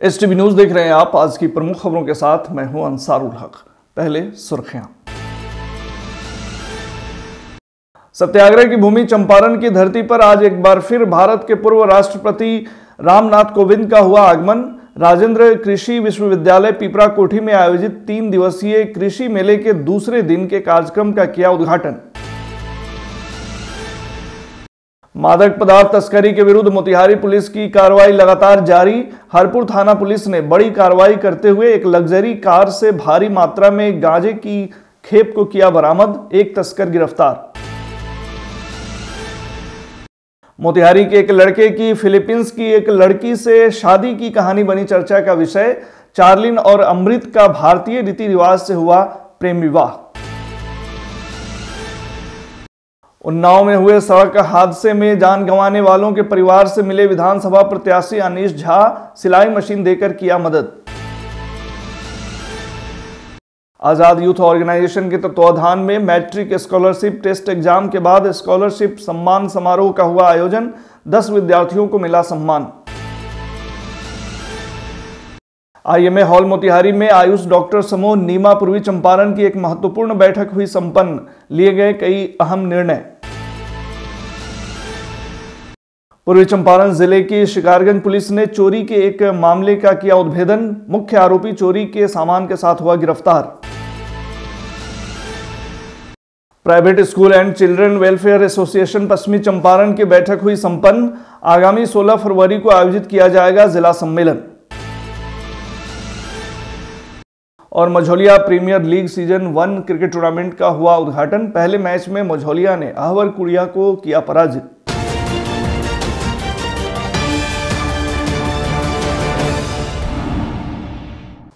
STV news देख रहे हैं आप। आज की प्रमुख खबरों के साथ मैं हूं अंसारुल हक। पहले सुर्खियां। सत्याग्रह की भूमि चंपारण की धरती पर आज एक बार फिर भारत के पूर्व राष्ट्रपति रामनाथ कोविंद का हुआ आगमन। राजेंद्र कृषि विश्वविद्यालय पिपरा कोठी में आयोजित 3 दिवसीय कृषि मेले के दूसरे दिन के कार्यक्रम का किया उद्घाटन। मादक पदार्थ तस्करी के विरुद्ध मोतिहारी पुलिस की कार्रवाई लगातार जारी। हरपुर थाना पुलिस ने बड़ी कार्रवाई करते हुए एक लग्जरी कार से भारी मात्रा में गांजे की खेप को किया बरामद, एक तस्कर गिरफ्तार। मोतिहारी के एक लड़के की फिलीपींस की एक लड़की से शादी की कहानी बनी चर्चा का विषय। चार्लिन और अमृत का भारतीय रीति रिवाज से हुआ प्रेम विवाह। उन्नाव में हुए सड़क हादसे में जान गंवाने वालों के परिवार से मिले विधानसभा प्रत्याशी अनीश झा, सिलाई मशीन देकर किया मदद। आजाद यूथ ऑर्गेनाइजेशन के तत्वावधान में मैट्रिक स्कॉलरशिप टेस्ट एग्जाम के बाद स्कॉलरशिप सम्मान समारोह का हुआ आयोजन। 10 विद्यार्थियों को मिला सम्मान। आईएमए हॉल मोतिहारी में आयुष डॉक्टर समूह नीमा पूर्वी चंपारण की एक महत्वपूर्ण बैठक हुई संपन्न। लिए गए कई अहम निर्णय। पूर्वी चंपारण जिले की शिकारगंज पुलिस ने चोरी के एक मामले का किया उद्भेदन। मुख्य आरोपी चोरी के सामान के साथ हुआ गिरफ्तार। Private school and children welfare association पश्चिमी चंपारण की बैठक हुई संपन्न। आगामी 16 फरवरी को आयोजित किया जाएगा जिला सम्मेलन। और Majhaulia premier league season 1 cricket tournament का हुआ उद्घाटन। पहले मैच में मझौलिया ने अहवर कुड़िया को किया पराजित।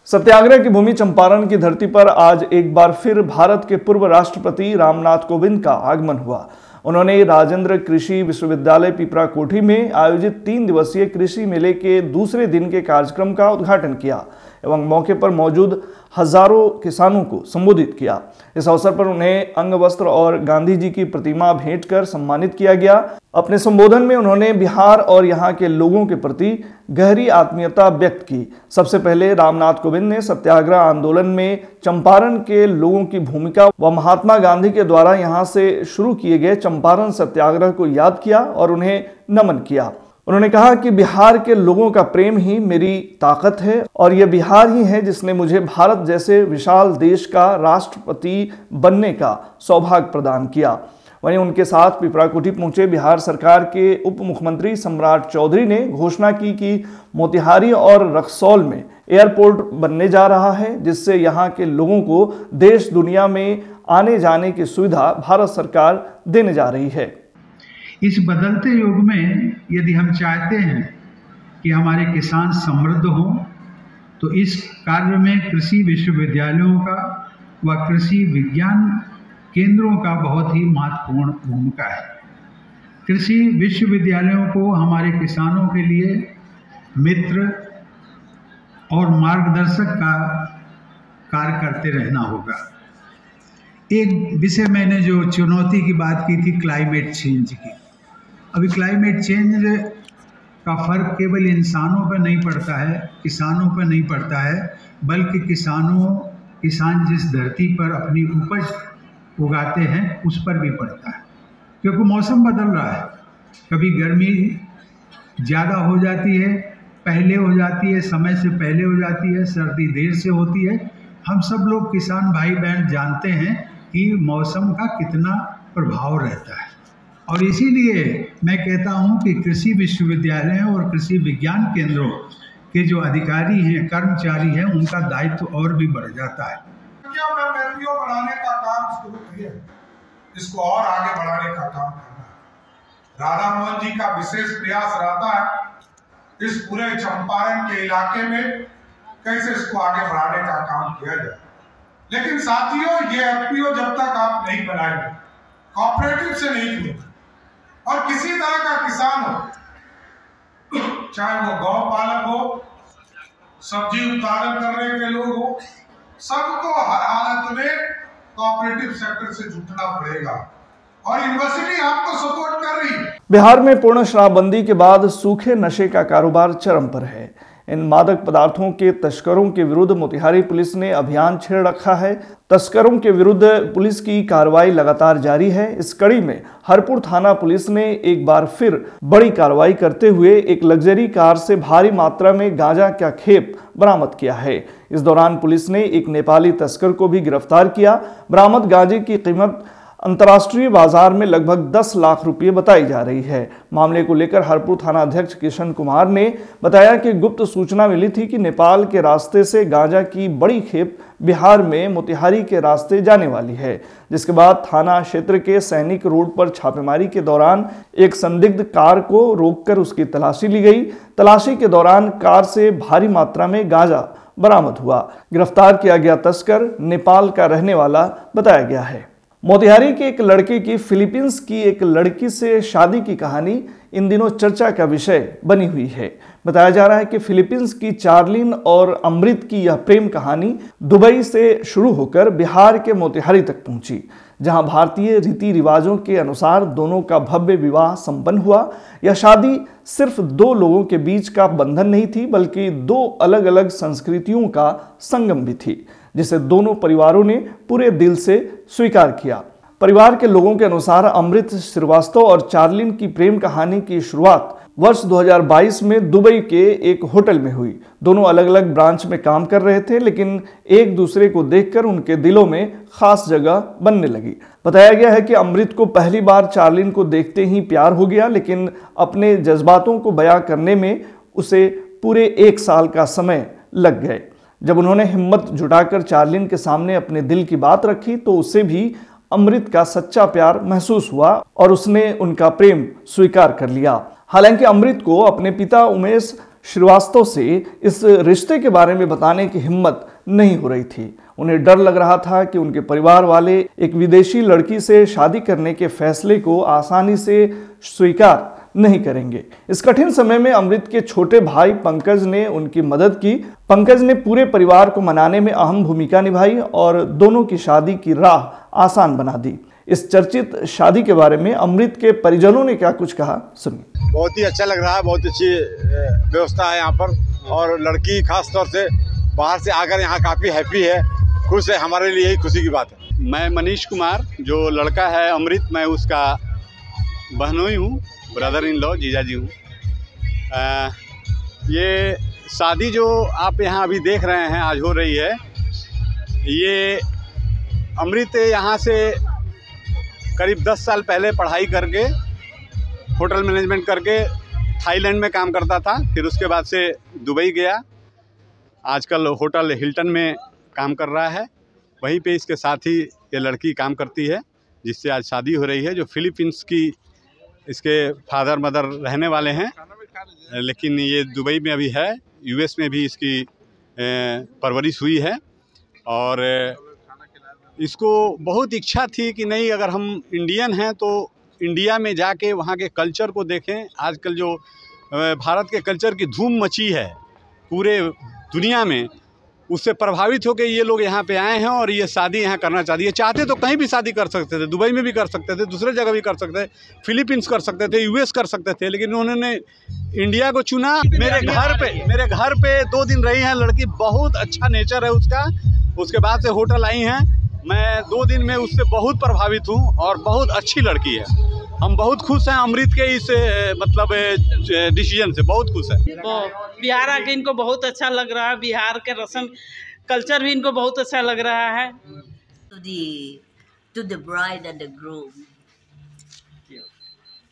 सत्याग्रह की भूमि चंपारण की धरती पर आज एक बार फिर भारत के पूर्व राष्ट्रपति रामनाथ कोविंद का आगमन हुआ। उन्होंने राजेंद्र कृषि विश्वविद्यालय पिपरा कोठी में आयोजित 3 दिवसीय कृषि मेले के दूसरे दिन के कार्यक्रम का उद्घाटन किया एवं मौके पर मौजूद हजारों किसानों को संबोधित किया। इस अवसर पर उन्हें अंग वस्त्र और गांधी जी की प्रतिमा भेंट कर सम्मानित किया गया। अपने संबोधन में उन्होंने बिहार और यहाँ के लोगों के प्रति गहरी आत्मीयता व्यक्त की। सबसे पहले रामनाथ कोविंद ने सत्याग्रह आंदोलन में चंपारण के लोगों की भूमिका व महात्मा गांधी के द्वारा यहाँ से शुरू किए गए चंपारण सत्याग्रह को याद किया और उन्हें नमन किया। उन्होंने कहा कि बिहार के लोगों का प्रेम ही मेरी ताकत है और यह बिहार ही है जिसने मुझे भारत जैसे विशाल देश का राष्ट्रपति बनने का सौभाग्य प्रदान किया। वहीं उनके साथ पिपरा कोठी पहुंचे बिहार सरकार के उप मुख्यमंत्री सम्राट चौधरी ने घोषणा की कि मोतिहारी और रक्सौल में एयरपोर्ट बनने जा रहा है, जिससे यहाँ के लोगों को देश दुनिया में आने जाने की सुविधा भारत सरकार देने जा रही है। इस बदलते युग में यदि हम चाहते हैं कि हमारे किसान समृद्ध हों, तो इस कार्य में कृषि विश्वविद्यालयों का व कृषि विज्ञान केंद्रों का बहुत ही महत्वपूर्ण भूमिका है। कृषि विश्वविद्यालयों को हमारे किसानों के लिए मित्र और मार्गदर्शक का कार्य करते रहना होगा। एक विषय मैंने जो चुनौती की बात की थी क्लाइमेट चेंज की। अभी क्लाइमेट चेंज का फर्क केवल इंसानों पर नहीं पड़ता है, किसानों पर नहीं पड़ता है, बल्कि किसान जिस धरती पर अपनी उपज उगाते हैं उस पर भी पड़ता है, क्योंकि मौसम बदल रहा है। कभी गर्मी ज़्यादा हो जाती है, पहले हो जाती है, समय से पहले हो जाती है, सर्दी देर से होती है। हम सब लोग किसान भाई बहन जानते हैं कि मौसम का कितना प्रभाव रहता है, और इसीलिए मैं कहता हूं कि कृषि विश्वविद्यालयों और कृषि विज्ञान केंद्रों के जो अधिकारी हैं, कर्मचारी हैं, उनका दायित्व और भी बढ़ जाता है। बढ़ाने का काम शुरू किया, इसको और आगे बढ़ाने का काम करना है। राधा मोहन जी का विशेष प्रयास रहता है इस पूरे चंपारण के इलाके में कैसे इसको आगे बढ़ाने का काम किया जाए। लेकिन साथियों, ये एफपीओ जब तक आप नहीं बनाएंगे, कोऑपरेटिव से नहीं जुड़ेंगे, और किसी तरह का किसान हो, चाहे वो गौ पालक हो, सब्जी उत्पादन करने के लोग हो, सबको हर हालत में कोऑपरेटिव सेक्टर से जुटना पड़ेगा, और यूनिवर्सिटी आपको सपोर्ट कर रही है। बिहार में पूर्ण शराबबंदी के बाद सूखे नशे का कारोबार चरम पर है। इन मादक पदार्थों के तस्करों के विरुद्ध मोतिहारी पुलिस ने अभियान छेड़ रखा है। तस्करों के विरुद्ध पुलिस की कार्रवाई लगातार जारी है। इस कड़ी में हरपुर थाना पुलिस ने एक बार फिर बड़ी कार्रवाई करते हुए एक लग्जरी कार से भारी मात्रा में गांजा का खेप बरामद किया है। इस दौरान पुलिस ने एक नेपाली तस्कर को भी गिरफ्तार किया। बरामद गांजे की कीमत अंतर्राष्ट्रीय बाजार में लगभग 10 लाख रुपए बताई जा रही है। मामले को लेकर हरपुर थाना अध्यक्ष किशन कुमार ने बताया कि गुप्त सूचना मिली थी कि नेपाल के रास्ते से गांजा की बड़ी खेप बिहार में मोतिहारी के रास्ते जाने वाली है, जिसके बाद थाना क्षेत्र के सैनिक रोड पर छापेमारी के दौरान एक संदिग्ध कार को रोककर उसकी तलाशी ली गई। तलाशी के दौरान कार से भारी मात्रा में गांजा बरामद हुआ। गिरफ्तार किया गया तस्कर नेपाल का रहने वाला बताया गया है। मोतिहारी के एक लड़के की फिलीपींस की एक लड़की से शादी की कहानी इन दिनों चर्चा का विषय बनी हुई है। बताया जा रहा है कि फिलीपींस की चार्लिन और अमृत की यह प्रेम कहानी दुबई से शुरू होकर बिहार के मोतिहारी तक पहुंची, जहां भारतीय रीति रिवाजों के अनुसार दोनों का भव्य विवाह संपन्न हुआ। यह शादी सिर्फ दो लोगों के बीच का बंधन नहीं थी, बल्कि दो अलग अलग संस्कृतियों का संगम भी थी, जिसे दोनों परिवारों ने पूरे दिल से स्वीकार किया। परिवार के लोगों के अनुसार अमृत श्रीवास्तव और चार्लिन की प्रेम कहानी की शुरुआत वर्ष 2022 में दुबई के एक होटल में हुई। दोनों अलग अलग ब्रांच में काम कर रहे थे, लेकिन एक दूसरे को देखकर उनके दिलों में खास जगह बनने लगी। बताया गया है कि अमृत को पहली बार चार्लिन को देखते ही प्यार हो गया, लेकिन अपने जज्बातों को बयां करने में उसे पूरे 1 साल का समय लग गए। जब उन्होंने हिम्मत जुटाकर चार्लिन के सामने अपने दिल की बात रखी तो उसे भी अमृत का सच्चा प्यार महसूस हुआ और उसने उनका प्रेम स्वीकार कर लिया। हालांकि अमृत को अपने पिता उमेश श्रीवास्तव से इस रिश्ते के बारे में बताने की हिम्मत नहीं हो रही थी। उन्हें डर लग रहा था कि उनके परिवार वाले एक विदेशी लड़की से शादी करने के फैसले को आसानी से स्वीकार नहीं करेंगे। इस कठिन समय में अमृत के छोटे भाई पंकज ने उनकी मदद की। पंकज ने पूरे परिवार को मनाने में अहम भूमिका निभाई और दोनों की शादी की राह आसान बना दी। इस चर्चित शादी के बारे में अमृत के परिजनों ने क्या कुछ कहा, सुनिए। बहुत ही अच्छा लग रहा है, बहुत अच्छी व्यवस्था है यहाँ पर, और लड़की खास तौर से बाहर से आकर यहाँ काफ़ी हैप्पी है, खुश है। हमारे लिए यही खुशी की बात है। मैं मनीष कुमार, जो लड़का है अमृत, मैं उसका बहनोई हूँ, ब्रदर इन लॉ, जीजा जी हूँ। ये शादी जो आप यहाँ अभी देख रहे हैं आज हो रही है, ये अमृत यहाँ से करीब 10 साल पहले पढ़ाई करके होटल मैनेजमेंट करके थाईलैंड में काम करता था। फिर उसके बाद से दुबई गया। आजकल होटल हिल्टन में काम कर रहा है। वहीं पे इसके साथ ही ये लड़की काम करती है जिससे आज शादी हो रही है, जो फिलीपींस की इसके फादर मदर रहने वाले हैं, लेकिन ये दुबई में अभी है। यूएस में भी इसकी परवरिश हुई है और इसको बहुत इच्छा थी कि नहीं, अगर हम इंडियन हैं तो इंडिया में जाके वहाँ के कल्चर को देखें। आजकल जो भारत के कल्चर की धूम मची है पूरे दुनिया में, उससे प्रभावित होकर ये लोग यहाँ पे आए हैं और ये शादी यहाँ करना चाहती है। चाहते तो कहीं भी शादी कर सकते थे, दुबई में भी कर सकते थे, दूसरे जगह भी कर सकते थे, फिलीपींस कर सकते थे, यूएस कर सकते थे, लेकिन उन्होंने इंडिया को चुना। मेरे घर पे 2 दिन रही है लड़की, बहुत अच्छा नेचर है उसका। उसके बाद से होटल आई हैं, मैं 2 दिन में उससे बहुत प्रभावित हूँ और बहुत अच्छी लड़की है। हम बहुत खुश हैं अमृत के इस मतलब डिसीजन से, बहुत खुश है। बिहार आके इनको बहुत अच्छा लग रहा है। बिहार के रस्म कल्चर भी इनको बहुत अच्छा लग रहा है। To the bride and the groom,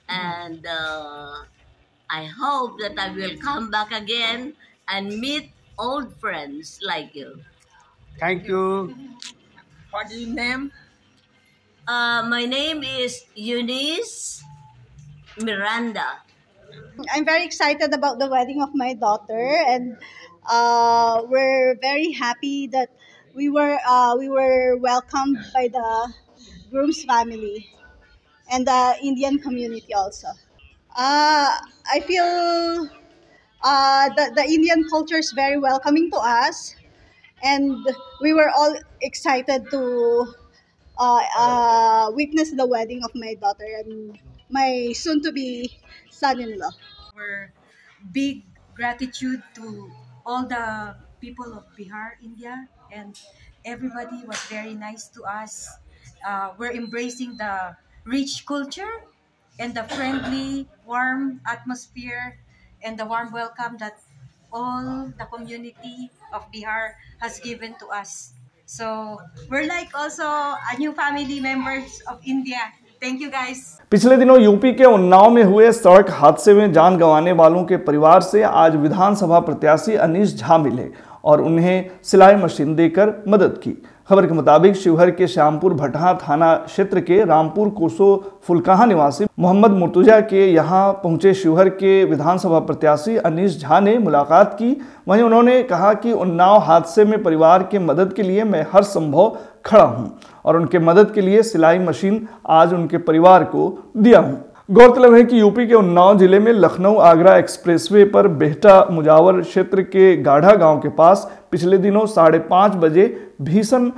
and I hope that I will come back again and meet old friends like you. Thank you. What is your name? My name is Eunice Miranda. I'm very excited about the wedding of my daughter, and we're very happy that we were welcomed by the groom's family and the Indian community also. I feel that the Indian culture is very welcoming to us, and we were all excited to witness the wedding of my daughter and my soon-to-be son-in-law. We're big gratitude to all the people of Bihar, India, and everybody was very nice to us. We're embracing the rich culture and the friendly, warm atmosphere and the warm welcome that all the community of Bihar has given to us. So we're like also a new family members of India. Thank you guys. पिछले दिनों UP के उन्नाव में हुए सड़क हादसे में जान गंवाने वालों के परिवार से आज विधानसभा प्रत्याशी अनीश झा मिले और उन्हें सिलाई मशीन देकर मदद की। खबर के मुताबिक शिवहर के श्यामपुर भटहा थाना क्षेत्र के रामपुर कोसो फुलकाहा निवासी मोहम्मद मुर्तुजा के यहां पहुंचे शिवहर के विधानसभा प्रत्याशी अनीश झा ने मुलाकात की। वहीं उन्होंने कहा कि उन्नाव हादसे में परिवार के मदद के लिए मैं हर संभव खड़ा हूं और उनके मदद के लिए सिलाई मशीन आज उनके परिवार को दिया हूं। गौरतलब है कि यूपी के उन्नाव जिले में लखनऊ आगरा एक्सप्रेसवे पर बेहटा मुजावर क्षेत्र के गाढ़ा गांव के पास पिछले दिनों 5:30 बजे भीषण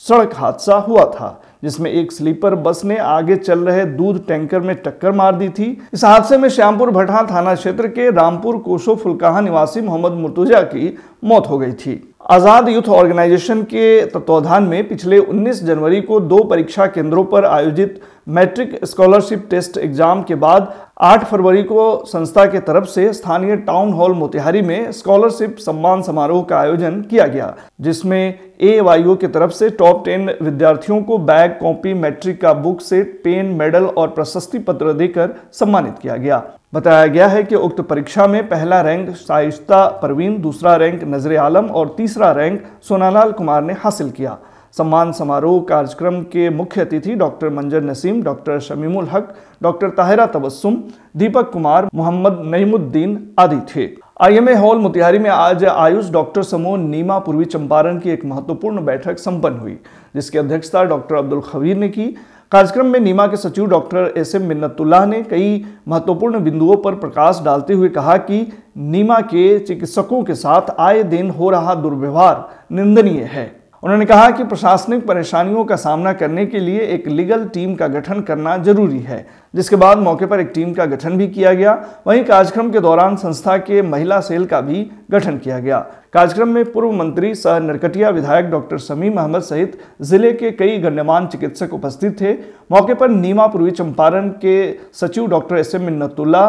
सड़क हादसा हुआ था, जिसमें एक स्लीपर बस ने आगे चल रहे दूध टैंकर में टक्कर मार दी थी। इस हादसे में श्यामपुर भटहा थाना क्षेत्र के रामपुर कोसो फुलकाहा निवासी मोहम्मद मुर्तुजा की मौत हो गई थी। आजाद यूथ ऑर्गेनाइजेशन के तत्वाधान में पिछले 19 जनवरी को 2 परीक्षा केंद्रों पर आयोजित मैट्रिक स्कॉलरशिप टेस्ट एग्जाम के बाद 8 फरवरी को संस्था के तरफ से स्थानीय टाउन हॉल मोतिहारी में स्कॉलरशिप सम्मान समारोह का आयोजन किया गया, जिसमें AYO की तरफ से टॉप 10 विद्यार्थियों को बैग, कॉपी, मैट्रिक का बुक सेट, पेन, मेडल और प्रशस्ति पत्र देकर सम्मानित किया गया। बताया गया है कि उक्त परीक्षा में पहला रैंक शाइस्ता परवीन, दूसरा रैंक नजरे आलम और तीसरा रैंक सोनालाल कुमार ने हासिल किया। सम्मान समारोह कार्यक्रम के मुख्य अतिथि डॉक्टर मंजर नसीम, डॉक्टर शमीमुल हक, डॉक्टर ताहिरा तबस्सुम, दीपक कुमार, मोहम्मद नईमुद्दीन आदि थे। IMA हॉल मोतिहारी में आज आयुष डॉक्टर समूह नीमा पूर्वी चंपारण की एक महत्वपूर्ण बैठक संपन्न हुई, जिसकी अध्यक्षता डॉक्टर अब्दुल खबीर ने की। कार्यक्रम में नीमा के सचिव डॉक्टर SM मिन्नतुल्लाह ने कई महत्वपूर्ण बिंदुओं पर प्रकाश डालते हुए कहा कि नीमा के चिकित्सकों के साथ आए दिन हो रहा दुर्व्यवहार निंदनीय है। उन्होंने कहा कि प्रशासनिक परेशानियों का सामना करने के लिए एक लीगल टीम का गठन करना जरूरी है, जिसके बाद मौके पर एक टीम का गठन भी किया गया। वहीं कार्यक्रम के दौरान संस्था के महिला सेल का भी गठन किया गया। कार्यक्रम में पूर्व मंत्री सह नरकटिया विधायक डॉक्टर समीम अहमद सहित जिले के कई गण्यमान्य चिकित्सक उपस्थित थे। मौके पर नीमा पूर्वी चंपारण के सचिव doctor SM Minnatullah,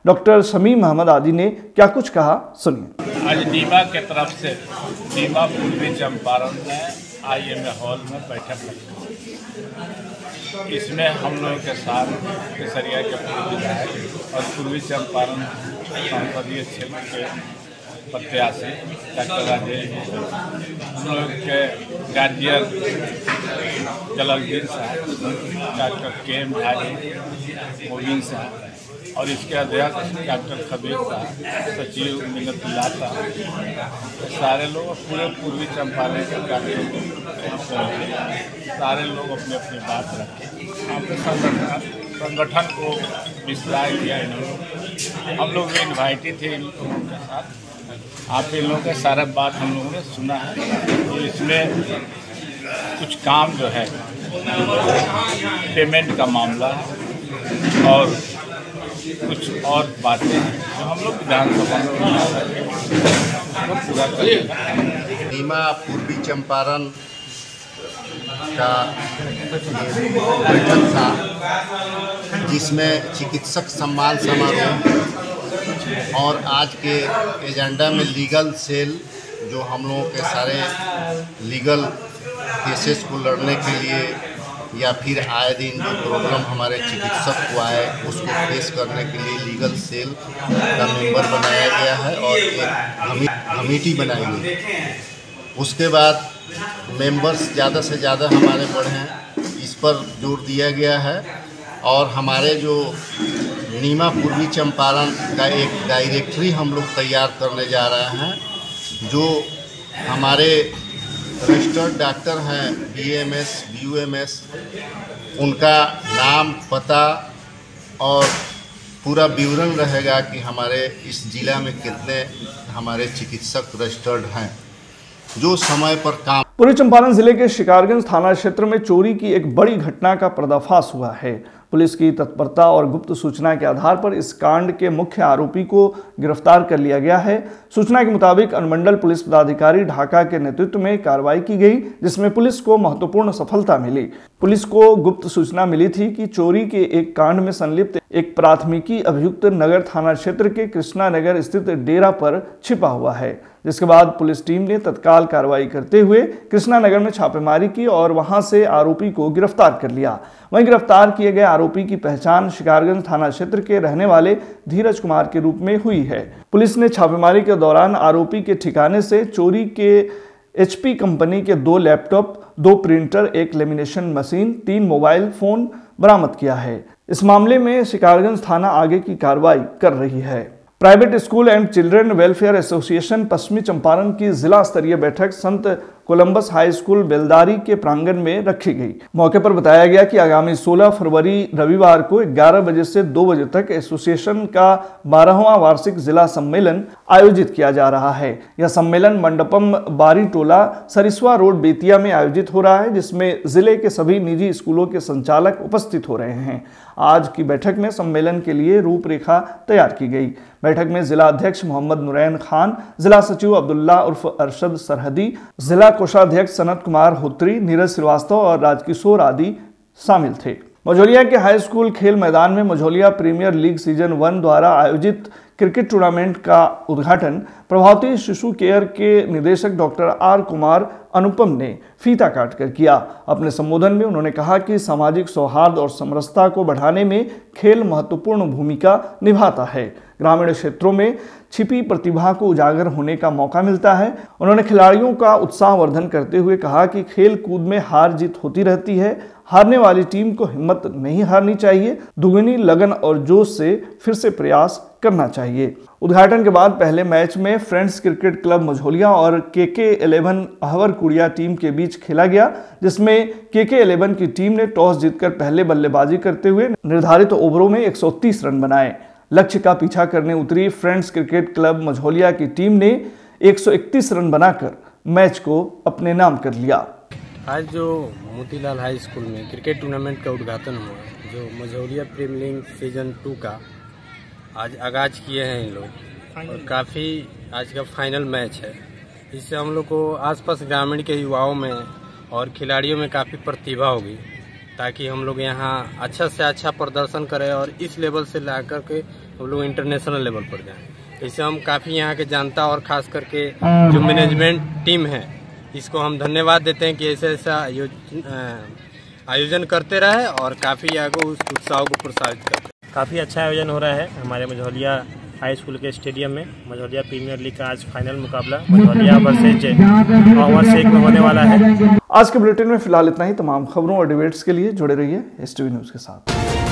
doctor Shamim Ahmad आदि ने क्या कुछ कहा, सुनिए। आज नीमा के तरफ से नीमा पूर्वी चंपारण में IMA हॉल में बैठक लगी। इसमें हम लोगों के साथ केसरिया के पूर्व विधायक और पूर्वी चंपारण संसदीय क्षेत्र के प्रत्याशी डॉक्टर राजेश, हम लोग के गार्जियन जलालुद्दीन साहब, डॉक्टर KM मोबिन साहब और इसके अध्यक्ष डॉक्टर खबीर साहब, सचिव मिन्नतुल्लाह साहब, सारे लोग पूरे पूर्वी चंपारण के कार्यक्रम सारे लोग अपनी अपनी बात रखें। हमने संगठन को विस्तार किया इन्होंने, हम लोग भी इन्वाइटेड थे इन लोगों के साथ। आप इन लोगों का सारा बात हम लोगों ने सुना है। तो इसमें कुछ काम जो है पेमेंट का मामला है और कुछ और बातें हैं जो हम लोग विधानसभा में पूरा करेंगे। नीमा पूर्वी चंपारण का बैठक था, जिसमें चिकित्सक सम्मान समारोह और आज के एजेंडा में लीगल सेल, जो हम लोगों के सारे लीगल केसेस को लड़ने के लिए या फिर आए दिन जो प्रॉब्लम हमारे चिकित्सक को आए उसको फेस करने के लिए लीगल सेल का मेंबर बनाया गया है और एक कमेटी बनाई गई है। उसके बाद मेंबर्स ज़्यादा से ज़्यादा हमारे बढ़ें, इस पर जोर दिया गया है। और हमारे जो नीमा पूर्वी चंपारण का एक डायरेक्टरी हम लोग तैयार करने जा रहे हैं, जो हमारे रजिस्टर्ड डॉक्टर हैं BMS, BUMS, उनका नाम, पता और पूरा विवरण रहेगा कि हमारे इस जिला में कितने हमारे चिकित्सक रजिस्टर्ड हैं जो समय पर काम। पूर्वी चंपारण जिले के शिकारगंज थाना क्षेत्र में चोरी की एक बड़ी घटना का पर्दाफाश हुआ है। पुलिस की तत्परता और गुप्त सूचना के आधार पर इस कांड के मुख्य आरोपी को गिरफ्तार कर लिया गया है। सूचना के मुताबिक अनुमंडल पुलिस पदाधिकारी ढाका के नेतृत्व में कार्रवाई की गई, जिसमें पुलिस को महत्वपूर्ण सफलता मिली। पुलिस को गुप्त सूचना मिली थी कि चोरी के एक कांड में संलिप्त एक प्राथमिकी अभियुक्त नगर थाना क्षेत्र के कृष्णा नगर स्थित डेरा पर छिपा हुआ है, जिसके बाद पुलिस टीम ने तत्काल कार्रवाई करते हुए कृष्णा नगर में छापेमारी की और वहां से आरोपी को गिरफ्तार कर लिया। वहीं गिरफ्तार किए गए आरोपी की पहचान शिकारगंज थाना क्षेत्र के रहने वाले धीरज कुमार के रूप में हुई है। पुलिस ने छापेमारी के दौरान आरोपी के ठिकाने से चोरी के HP कंपनी के 2 laptop, 2 printer, 1 lamination machine, 3 mobile phone बरामद किया है। इस मामले में शिकारगंज थाना आगे की कार्रवाई कर रही है। Private school and children welfare association पश्चिमी चंपारण की जिला स्तरीय बैठक संत कोलंबस हाई स्कूल बेलदारी के प्रांगण में रखी गई। मौके पर बताया गया कि आगामी 16 फरवरी रविवार को 11 बजे से 2 बजे तक एसोसिएशन का 12वां वार्षिक जिला सम्मेलन आयोजित किया जा रहा है। यह सम्मेलन मंडपम बारी टोला, सरिस्वा रोड, बेतिया में आयोजित हो रहा है, जिसमें जिले के सभी निजी स्कूलों के संचालक उपस्थित हो रहे हैं। आज की बैठक में सम्मेलन के लिए रूपरेखा तैयार की गई। बैठक में जिला अध्यक्ष मोहम्मद नुरैन खान, जिला सचिव अब्दुल्ला उर्फ अरशद सरहदी, जिला कोषाध्यक्ष सनत कुमार होत्री, नीरज श्रीवास्तव और राजकिशोर आदि शामिल थे। मझौलिया के हाई स्कूल खेल मैदान में मझौलिया प्रीमियर लीग सीजन 1 द्वारा आयोजित क्रिकेट टूर्नामेंट का उद्घाटन प्रभावती शिशु केयर के निदेशक डॉक्टर R कुमार अनुपम ने फीता काटकर किया। अपने संबोधन में उन्होंने कहा कि सामाजिक सौहार्द और समरसता को बढ़ाने में खेल महत्वपूर्ण भूमिका निभाता है। ग्रामीण क्षेत्रों में छिपी प्रतिभा को उजागर होने का मौका मिलता है। उन्होंने खिलाड़ियों का उत्साहवर्धन करते हुए कहा कि खेल कूद में हार जीत होती रहती है, हारने वाली टीम को हिम्मत नहीं हारनी चाहिए, दुगनी लगन और जोश से फिर से प्रयास करना चाहिए। उद्घाटन के बाद पहले मैच में फ्रेंड्स क्रिकेट क्लब मझौलिया और KK11 अहवर कुड़िया टीम के बीच खेला गया, जिसमें KK11 की टीम ने टॉस जीतकर पहले बल्लेबाजी करते हुए निर्धारित ओवरों में 130 रन बनाए। लक्ष्य का पीछा करने उतरी फ्रेंड्स क्रिकेट क्लब मझौलिया की टीम ने 131 रन बनाकर मैच को अपने नाम कर लिया। आज जो मोतीलाल हाई स्कूल में क्रिकेट टूर्नामेंट का उद्घाटन हुआ, जो मझौलिया प्रीमियर लीग सीजन 2 का आज आगाज किए हैं इन लोग, और काफ़ी आज का फाइनल मैच है। इससे हम लोग को आसपास ग्रामीण के युवाओं में और खिलाड़ियों में काफ़ी प्रतिभा होगी, ताकि हम लोग यहाँ अच्छा से अच्छा प्रदर्शन करें और इस लेवल से ला करके हम लोग इंटरनेशनल लेवल पर जाएं। इससे हम काफ़ी यहाँ के जनता और खास करके जो मैनेजमेंट टीम है, इसको हम धन्यवाद देते हैं कि ऐसा आयोजन करते रहे और काफ़ी आगे उस उत्साह को प्रोत्साहित करते हैं। काफ़ी अच्छा आयोजन हो रहा है हमारे मझौलिया हाई स्कूल के स्टेडियम में। मझौलिया प्रीमियर लीग का आज फाइनल मुकाबला मझौलिया वर्सेज अहवर शेख में होने वाला है। आज के बुलेटिन में फिलहाल इतना ही। तमाम खबरों और डिबेट्स के लिए जुड़े रहिए STV न्यूज़ के साथ।